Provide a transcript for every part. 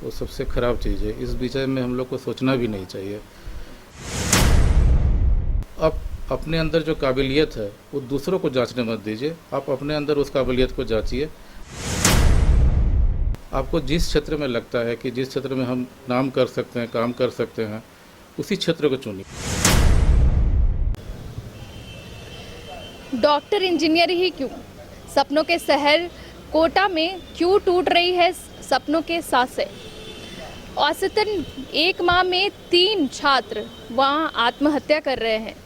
वो सबसे ख़राब चीज़ है। इस विषय में हम लोग को सोचना भी नहीं चाहिए। आप अपने अंदर जो काबिलियत है वो दूसरों को जांचने मत दीजिए, आप अपने अंदर उस काबिलियत को जांचिए। आपको जिस क्षेत्र में लगता है कि जिस क्षेत्र में हम नाम कर सकते हैं, काम कर सकते हैं, उसी क्षेत्र को चुनिए। डॉक्टर इंजीनियर ही क्यों? सपनों के शहर कोटा में क्यों टूट रही है सपनों के सांसें? औसतन एक माह में 3 छात्र वहां आत्महत्या कर रहे हैं।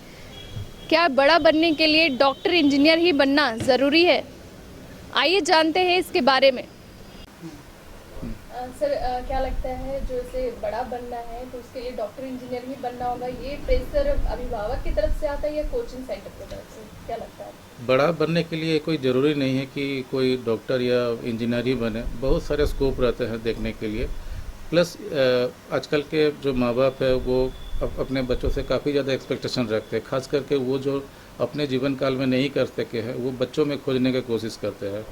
क्या बड़ा बनने के लिए डॉक्टर इंजीनियर ही बनना ज़रूरी है? आइए जानते हैं इसके बारे में। सर, क्या लगता है जो इसे बड़ा बनना है तो उसके लिए डॉक्टर इंजीनियर ही बनना होगा, ये प्रेशर अभिभावक की तरफ से आता है या कोचिंग सेंटर की तरफ से, क्या लगता है? बड़ा बनने के लिए कोई ज़रूरी नहीं है कि कोई डॉक्टर या इंजीनियर ही बने, बहुत सारे स्कोप रहते हैं देखने के लिए। प्लस आजकल के जो माँ बाप है वो अपने बच्चों से काफ़ी ज़्यादा एक्सपेक्टेशन रखते हैं, खास करके वो जो अपने जीवन काल में नहीं कर सके हैं वो बच्चों में खोजने की कोशिश करते हैं।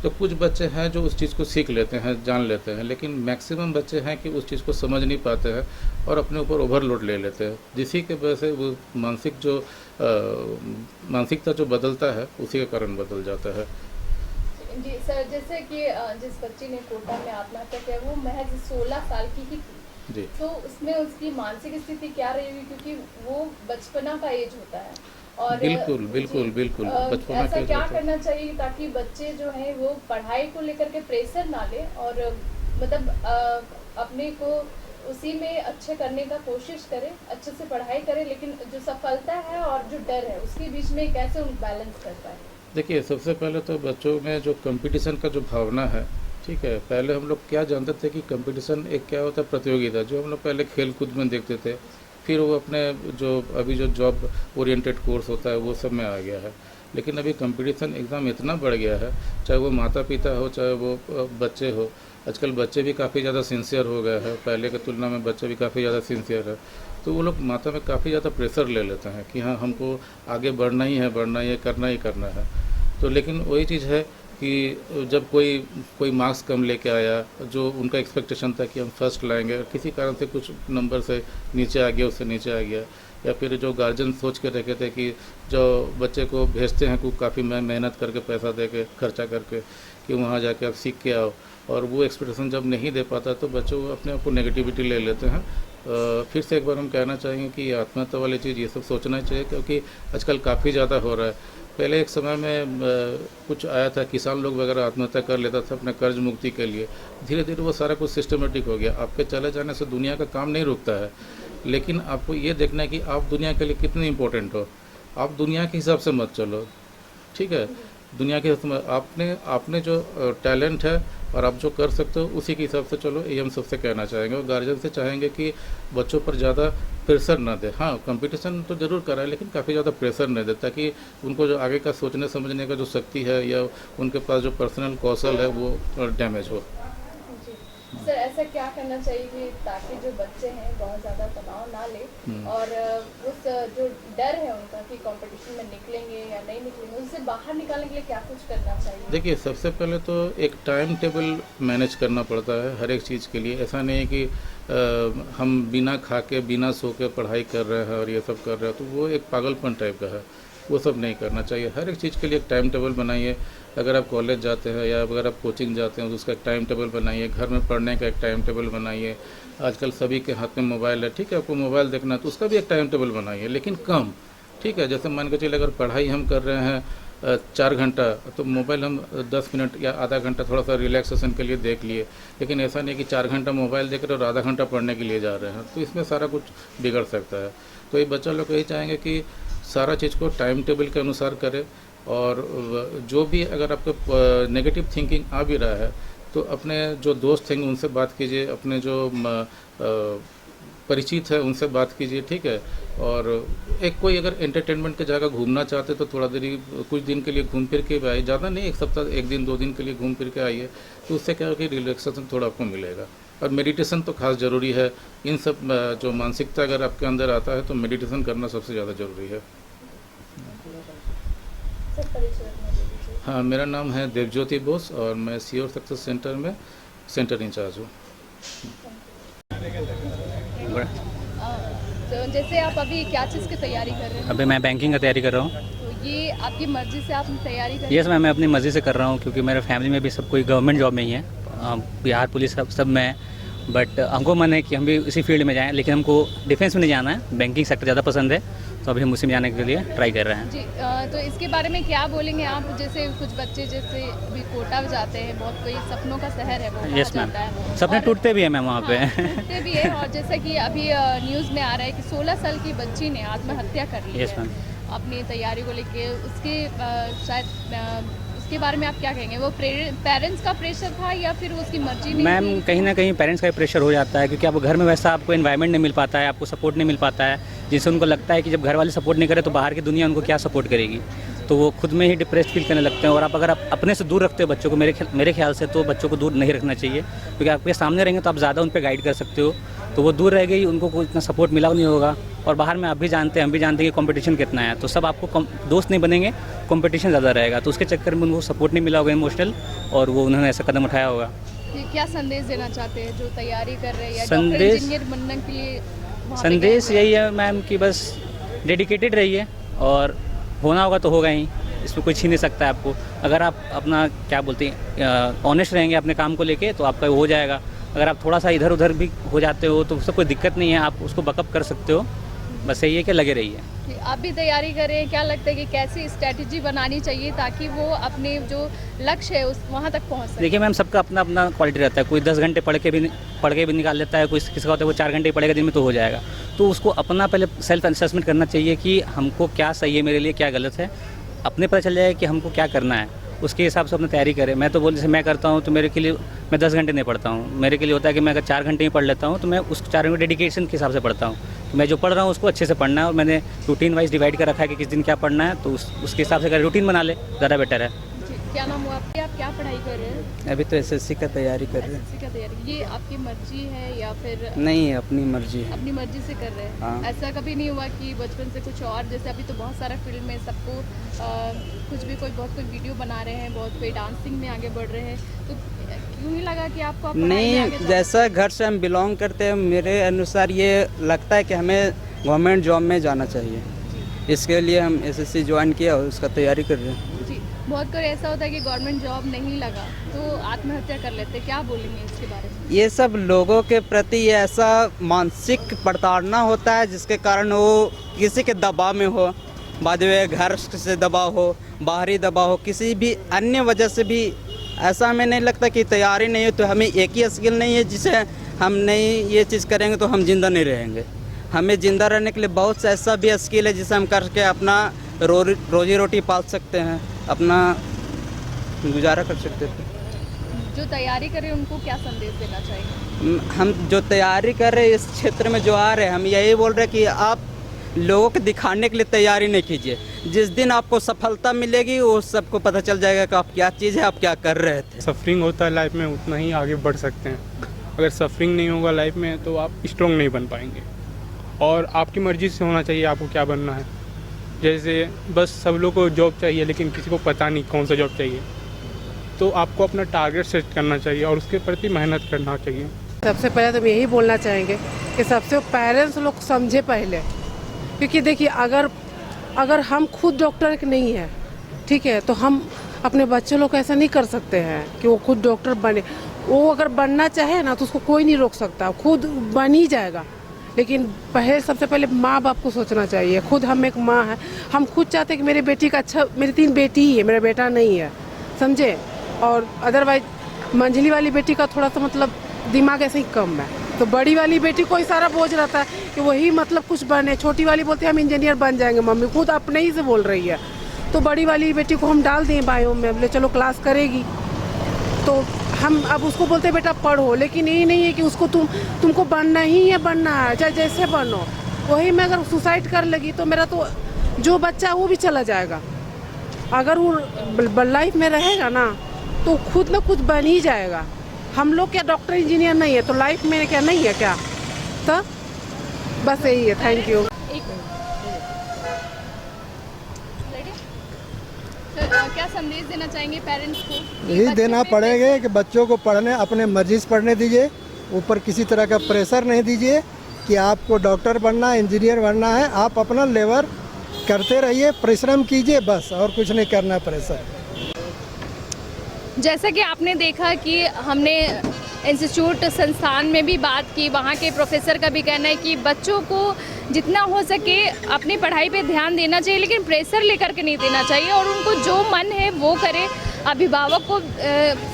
तो कुछ बच्चे हैं जो उस चीज़ को सीख लेते हैं, जान लेते हैं, लेकिन मैक्सिमम बच्चे हैं कि उस चीज़ को समझ नहीं पाते हैं और अपने ऊपर ओवरलोड ले लेते हैं, जिसी के वजह से वो मानसिकता जो बदलता है उसी के कारण बदल जाता है। जी सर, जैसे कि जिस बच्ची ने कोटा में आत्महत्या किया वो महज 16 साल की ही थी। जी तो उसमें उसकी मानसिक स्थिति क्या रही होगी, क्योंकि वो बचपना का एज होता है और बिल्कुल बिल्कुल जी, बिल्कुल बचपना ऐसा के क्या होता है। करना चाहिए ताकि बच्चे जो हैं वो पढ़ाई को लेकर के प्रेशर ना ले और मतलब अपने को उसी में अच्छे करने का कोशिश करे, अच्छे से पढ़ाई करे, लेकिन जो सफलता है और जो डर है उसके बीच में कैसे उन बैलेंस कर पाए? देखिए, सबसे पहले तो बच्चों में जो कंपटीशन का जो भावना है, ठीक है, पहले हम लोग क्या जानते थे कि कंपटीशन एक क्या होता है, प्रतियोगिता, जो हम लोग पहले खेल कूद में देखते थे, फिर वो अपने जो अभी जो जॉब ओरिएंटेड कोर्स होता है वो सब में आ गया है। लेकिन अभी कंपटीशन एग्ज़ाम इतना बढ़ गया है, चाहे वो माता पिता हो चाहे वो बच्चे हो। आजकल बच्चे भी काफ़ी ज़्यादा सिंसियर हो गए हैं, पहले की तुलना में बच्चे भी काफ़ी ज़्यादा सिंसियर है। तो वो लोग माथा में काफ़ी ज़्यादा प्रेशर ले लेते हैं कि हाँ, हमको आगे बढ़ना ही है, बढ़ना ही है, करना ही करना है। तो लेकिन वही चीज़ है कि जब कोई कोई मार्क्स कम लेके आया, जो उनका एक्सपेक्टेशन था कि हम फर्स्ट लाएंगे, किसी कारण से कुछ नंबर से नीचे आ गया, उससे नीचे आ गया, या फिर जो गार्जियन सोच के रखे थे कि जो बच्चे को भेजते हैं को काफ़ी मेहनत करके पैसा दे के खर्चा करके कि वहाँ जाके आप सीख के आओ, और वो एक्सपेक्टेशन जब नहीं दे पाता तो बच्चों अपने आप को नेगेटिविटी ले लेते हैं। फिर से एक बार हम कहना चाहेंगे कि आत्महत्या वाली चीज़ ये सब सोचना चाहिए, क्योंकि आजकल काफ़ी ज़्यादा हो रहा है। पहले एक समय में कुछ आया था, किसान लोग वगैरह आत्महत्या कर लेता था अपने कर्ज मुक्ति के लिए। धीरे धीरे वो सारा कुछ सिस्टमेटिक हो गया। आपके चले जाने से दुनिया का काम नहीं रुकता है, लेकिन आपको ये देखना है कि आप दुनिया के लिए कितने इम्पोर्टेंट हो। आप दुनिया के हिसाब से मत चलो, ठीक है। दुनिया के हिसाब से आपने आपने जो टैलेंट है और आप जो कर सकते हो उसी के हिसाब से चलो, ये हम सबसे कहना चाहेंगे। और गार्जियन से चाहेंगे कि बच्चों पर ज़्यादा प्रेशर ना दे। हाँ, कंपटीशन तो ज़रूर कराए, लेकिन काफ़ी ज़्यादा प्रेशर नहीं दे, ताकि उनको जो आगे का सोचने समझने का जो शक्ति है या उनके पास जो पर्सनल कौशल है वो डैमेज हो। जी सर, ऐसा क्या करना चाहिए कि ताकि जो बच्चे हैं बहुत ज़्यादा तनाव ना ले और उस जो डर है उनका कि कंपटीशन में निकलेंगे या नहीं निकलेंगे, उससे बाहर निकालने के लिए क्या कुछ करना चाहिए? देखिए, सबसे पहले तो एक टाइम टेबल मैनेज करना पड़ता है हर एक चीज़ के लिए। ऐसा नहीं है कि हम बिना खा के बिना सो के पढ़ाई कर रहे हैं और ये सब कर रहे हैं, तो वो एक पागलपन टाइप का है। वो सब नहीं करना चाहिए। हर एक चीज़ के लिए एक टाइम टेबल बनाइए। अगर आप कॉलेज जाते हैं या अगर आप कोचिंग जाते हैं तो उसका एक टाइम टेबल बनाइए। घर में पढ़ने का एक टाइम टेबल बनाइए। आजकल सभी के हाथ में मोबाइल है, ठीक है, आपको मोबाइल देखना है तो उसका भी एक टाइम टेबल बनाइए, लेकिन कम, ठीक है। जैसे मान के चलिए अगर पढ़ाई हम कर रहे हैं 4 घंटा, तो मोबाइल हम 10 मिनट या आधा घंटा थोड़ा सा रिलैक्सेशन के लिए देख लिए। लेकिन ऐसा नहीं कि 4 घंटा मोबाइल देख रहे और आधा घंटा पढ़ने के लिए जा रहे हैं, तो इसमें सारा कुछ बिगड़ सकता है। तो ये बच्चा लोग यही चाहेंगे कि सारा चीज़ को टाइम टेबल के अनुसार करें। और जो भी अगर आपको नेगेटिव थिंकिंग आ भी रहा है तो अपने जो दोस्त हैं उनसे बात कीजिए, अपने जो परिचित है उनसे बात कीजिए, ठीक है। और एक कोई अगर एंटरटेनमेंट की जगह घूमना चाहते तो थोड़ा देरी कुछ दिन के लिए घूम फिर के भी आइए, ज़्यादा नहीं, एक सप्ताह 1 दिन 2 दिन के लिए घूम फिर के आइए, तो उससे क्या होगा कि रिलैक्सेशन थोड़ा आपको मिलेगा। और मेडिटेशन तो खास ज़रूरी है। इन सब जो मानसिकता अगर आपके अंदर आता है तो मेडिटेशन करना सबसे ज़्यादा ज़रूरी है। सर, परिचय अपना दे दीजिए। हाँ, मेरा नाम है देवज्योति बोस और मैं श्योर सक्सेस सेंटर में सेंटर इंचार्ज हूँ। तो जैसे आप अभी क्या चीज़ की तैयारी कर रहे हैं? अभी मैं बैंकिंग का तैयारी कर रहा हूँ। तो ये आपकी मर्जी से आप तैयारी कर रहे यस मैम, मैं अपनी मर्ज़ी से कर रहा हूँ क्योंकि मेरे फैमिली में भी सब कोई गवर्नमेंट जॉब में ही है। बिहार पुलिस सब में है, बट हमको मन है कि हम भी इसी फील्ड में जाएं, लेकिन हमको डिफेंस में नहीं जाना है, बैंकिंग सेक्टर ज़्यादा पसंद है, तो अभी हम उसी में जाने के लिए ट्राई कर रहे हैं। जी तो इसके बारे में क्या बोलेंगे आप? जैसे कुछ बच्चे जैसे अभी कोटा जाते हैं, बहुत कोई सपनों का शहर है वो कहा यस मैम, जाता है। सपने और- टूटते भी हैं मैम वहाँ पे। हाँ, टूटते भी है। और जैसा कि अभी न्यूज़ में आ रहा है कि 16 साल की बच्ची ने आत्महत्या कर ली यस है मैम। अपनी तैयारी को लेके। उसके शायद उसके बारे में आप क्या कहेंगे? वो पेरेंट्स का प्रेशर था या फिर उसकी मर्जी नहीं मैम थी? कहीं ना कहीं पेरेंट्स का भी प्रेशर हो जाता है, क्योंकि आप घर में वैसा आपको एनवायरनमेंट नहीं मिल पाता है, आपको सपोर्ट नहीं मिल पाता है, जिससे उनको लगता है कि जब घर वाले सपोर्ट नहीं करें तो बाहर की दुनिया उनको क्या सपोर्ट करेगी, तो वो खुद में ही डिप्रेस फील करने लगते हैं। और आप अगर आप अपने से दूर रखते हो बच्चों को, मेरे ख्याल से तो बच्चों को दूर नहीं रखना चाहिए, क्योंकि आपके सामने रहेंगे तो आप ज़्यादा उन पर गाइड कर सकते हो, तो वो दूर रह गई, उनको कोई इतना सपोर्ट मिला नहीं होगा। और बाहर में आप भी जानते हैं, हम भी जानते हैं कि कंपटीशन कितना है, तो सब आपको दोस्त नहीं बनेंगे, कंपटीशन ज़्यादा रहेगा, तो उसके चक्कर में उनको सपोर्ट नहीं मिला होगा इमोशनल, और वो उन्होंने ऐसा कदम उठाया होगा। ये क्या संदेश देना चाहते हैं जो तैयारी कर रहे हैं या डॉक्टर संदेश- इंजीनियर बनने के लिए वहाँ पे संदेश गए हुए हैं? यही है मैम कि बस डेडिकेटेड रहिए, और होना होगा तो होगा ही, इसमें कोई छीन नहीं सकता है आपको। अगर आप अपना क्या बोलते हैं ऑनेस्ट रहेंगे अपने काम को लेके, तो आपका हो जाएगा। अगर आप थोड़ा सा इधर उधर भी हो जाते हो तो उससे कोई दिक्कत नहीं है, आप उसको बैकअप कर सकते हो, बस यही है कि लगे रहिए। कि आप भी तैयारी करें, क्या लगता है कि कैसी स्ट्रैटेजी बनानी चाहिए ताकि वो अपने जो लक्ष्य है उस वहाँ तक पहुँच सके? देखिए मैम, सबका अपना अपना क्वालिटी रहता है, कोई 10 घंटे पढ़ के भी निकाल लेता है, कोई किसी का होता है वो 4 घंटे पढ़ेगा दिन में तो हो जाएगा। तो उसको अपना पहले सेल्फ असेसमेंट करना चाहिए कि हमको क्या सही है, मेरे लिए क्या गलत है, अपने पता चल जाएगा कि हमको क्या करना है, उसके हिसाब से अपनी तैयारी करें। मैं तो जैसे मैं करता हूँ तो मेरे के लिए मैं 10 घंटे नहीं पढ़ता हूँ, मेरे के लिए होता है कि मैं अगर 4 घंटे ही पढ़ लेता हूँ तो मैं उस 4 घंटे डेडिकेशन के हिसाब से पढ़ता हूँ, तो मैं जो पढ़ रहा हूँ उसको अच्छे से पढ़ना है, और मैंने रूटीन वाइज डिवाइड कर रखा है कि किस दिन क्या पढ़ना है, तो उसके हिसाब से अगर रूटीन बना ले ज़्यादा बेटर है। जी, क्या नाम हुआ आपकी? आप क्या पढ़ाई कर रहे हैं? अभी तो एसएससी का तैयारी कर रहे हैं। एसएससी का तैयारी, ये आपकी मर्जी है या फिर नहीं, अपनी मर्जी है। अपनी मर्जी से कर रहे हैं? हाँ। ऐसा कभी नहीं हुआ कि बचपन से कुछ और, जैसे अभी तो बहुत सारा फील्ड में सबको कुछ भी बहुत कोई वीडियो बना रहे हैं, बहुत कोई डांसिंग में आगे बढ़ रहे हैं, तो क्यों नहीं लगा कि आपको आप पढ़ाई में आगे नहीं, जाना- जैसा घर से हम बिलोंग करते हैं, मेरे अनुसार ये लगता है कि हमें गवर्नमेंट जॉब में जाना चाहिए, इसके लिए हम एसएससी ज्वाइन किया और उसका तैयारी कर रहे हैं। जी, बहुत कोई ऐसा होता है कि गवर्नमेंट जॉब नहीं लगा तो आत्महत्या कर लेते, क्या बोलेंगे इसके बारे में? ये सब लोगों के प्रति ये ऐसा मानसिक प्रताड़ना होता है जिसके कारण वो किसी के दबाव में हो, बाद में घर से दबाव हो, बाहरी दबाव हो, किसी भी अन्य वजह से भी, ऐसा हमें नहीं लगता कि तैयारी नहीं हो तो हमें एक ही स्किल नहीं है जिसे हम नहीं ये चीज़ करेंगे तो हम जिंदा नहीं रहेंगे। हमें ज़िंदा रहने के लिए बहुत सा ऐसा भी स्किल है जिसे हम करके अपना रोजी रोटी पाल सकते हैं, अपना गुजारा कर सकते थे। जो तैयारी कर रहे हैं उनको क्या संदेश देना चाहिए? हम जो तैयारी कर रहे हैं इस क्षेत्र में जो आ रहे हैं, हम यही बोल रहे हैं कि आप लोगों को दिखाने के लिए तैयारी नहीं कीजिए, जिस दिन आपको सफलता मिलेगी वो सबको पता चल जाएगा कि आप क्या चीज़ है, आप क्या कर रहे थे। सफरिंग होता है लाइफ में उतना ही आगे बढ़ सकते हैं, अगर सफरिंग नहीं होगा लाइफ में तो आप स्ट्रॉन्ग नहीं बन पाएंगे, और आपकी मर्ज़ी से होना चाहिए आपको क्या बनना है। जैसे बस सब लोग को जॉब चाहिए लेकिन किसी को पता नहीं कौन सा जॉब चाहिए, तो आपको अपना टारगेट सेट करना चाहिए और उसके प्रति मेहनत करना चाहिए। सबसे पहले तो हम यही बोलना चाहेंगे कि सबसे पेरेंट्स लोग समझे पहले, क्योंकि देखिए अगर हम खुद डॉक्टर नहीं है, ठीक है, तो हम अपने बच्चों लोग को ऐसा नहीं कर सकते हैं कि वो खुद डॉक्टर बने। वो अगर बनना चाहे ना तो उसको कोई नहीं रोक सकता, खुद बन ही जाएगा। लेकिन सबसे पहले माँ बाप को सोचना चाहिए। खुद हम एक माँ है, हम खुद चाहते हैं कि मेरे बेटी का अच्छा, मेरी 3 बेटी ही है, मेरा बेटा नहीं है, समझे। और अदरवाइज मंझली वाली बेटी का थोड़ा सा मतलब दिमाग ऐसे ही कम है, तो बड़ी वाली बेटी को ही सारा बोझ रहता है कि वही मतलब कुछ बने। छोटी वाली बोलती है हम इंजीनियर बन जाएंगे, मम्मी खुद अपने ही से बोल रही है। तो बड़ी वाली बेटी को हम डाल दें बायो में, बोले चलो क्लास करेगी, तो हम अब उसको बोलते हैं बेटा पढ़ो, लेकिन ये नहीं है कि उसको तुमको बनना ही है, बनना है चाहे जैसे बनो। वही मैं अगर सुसाइड कर लगी तो मेरा तो जो बच्चा है वो भी चला जाएगा। अगर वो लाइफ में रहेगा ना तो खुद ना खुद बन ही जाएगा। हम लोग क्या डॉक्टर इंजीनियर नहीं है तो लाइफ में क्या नहीं है क्या? तो बस यही है। Thank you. क्या संदेश देना चाहेंगे पेरेंट्स को? यही देना पड़ेगा कि बच्चों को पढ़ने अपने मर्जी से पढ़ने दीजिए, ऊपर किसी तरह का प्रेशर नहीं दीजिए कि आपको डॉक्टर बनना है, इंजीनियर बनना है। आप अपना लेबर करते रहिए, परिश्रम कीजिए, बस और कुछ नहीं करना प्रेशर। जैसा कि आपने देखा कि हमने इंस्टीट्यूट संस्थान में भी बात की, वहाँ के प्रोफेसर का भी कहना है कि बच्चों को जितना हो सके अपनी पढ़ाई पे ध्यान देना चाहिए, लेकिन प्रेशर लेकर के नहीं देना चाहिए और उनको जो मन है वो करे। अभिभावकों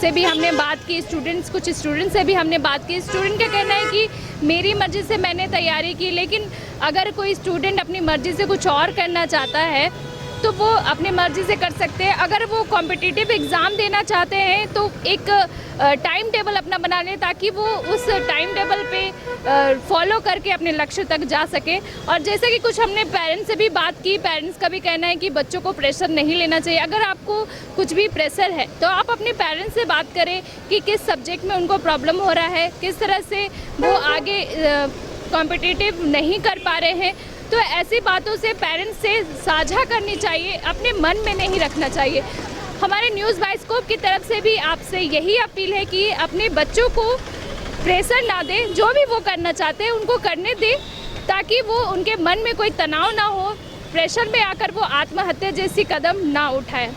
से भी हमने बात की, कुछ स्टूडेंट्स से भी हमने बात की। स्टूडेंट का कहना है कि मेरी मर्ज़ी से मैंने तैयारी की, लेकिन अगर कोई स्टूडेंट अपनी मर्ज़ी से कुछ और करना चाहता है तो वो अपनी मर्ज़ी से कर सकते हैं। अगर वो कॉम्पिटिटिव एग्ज़ाम देना चाहते हैं तो एक टाइम टेबल अपना बना लें ताकि वो उस टाइम टेबल पे फॉलो करके अपने लक्ष्य तक जा सके। और जैसे कि कुछ हमने पेरेंट्स से भी बात की, पेरेंट्स का भी कहना है कि बच्चों को प्रेशर नहीं लेना चाहिए। अगर आपको कुछ भी प्रेशर है तो आप अपने पेरेंट्स से बात करें कि किस सब्जेक्ट में उनको प्रॉब्लम हो रहा है, किस तरह से वो आगे कॉम्पिटिटिव नहीं कर पा रहे हैं। तो ऐसी बातों से पेरेंट्स से साझा करनी चाहिए, अपने मन में नहीं रखना चाहिए। हमारे न्यूज़ बाइस्कोप की तरफ से भी आपसे यही अपील है कि अपने बच्चों को प्रेशर ना दें, जो भी वो करना चाहते हैं उनको करने दें ताकि वो उनके मन में कोई तनाव ना हो, प्रेशर में आकर वो आत्महत्या जैसी कदम ना उठाएं।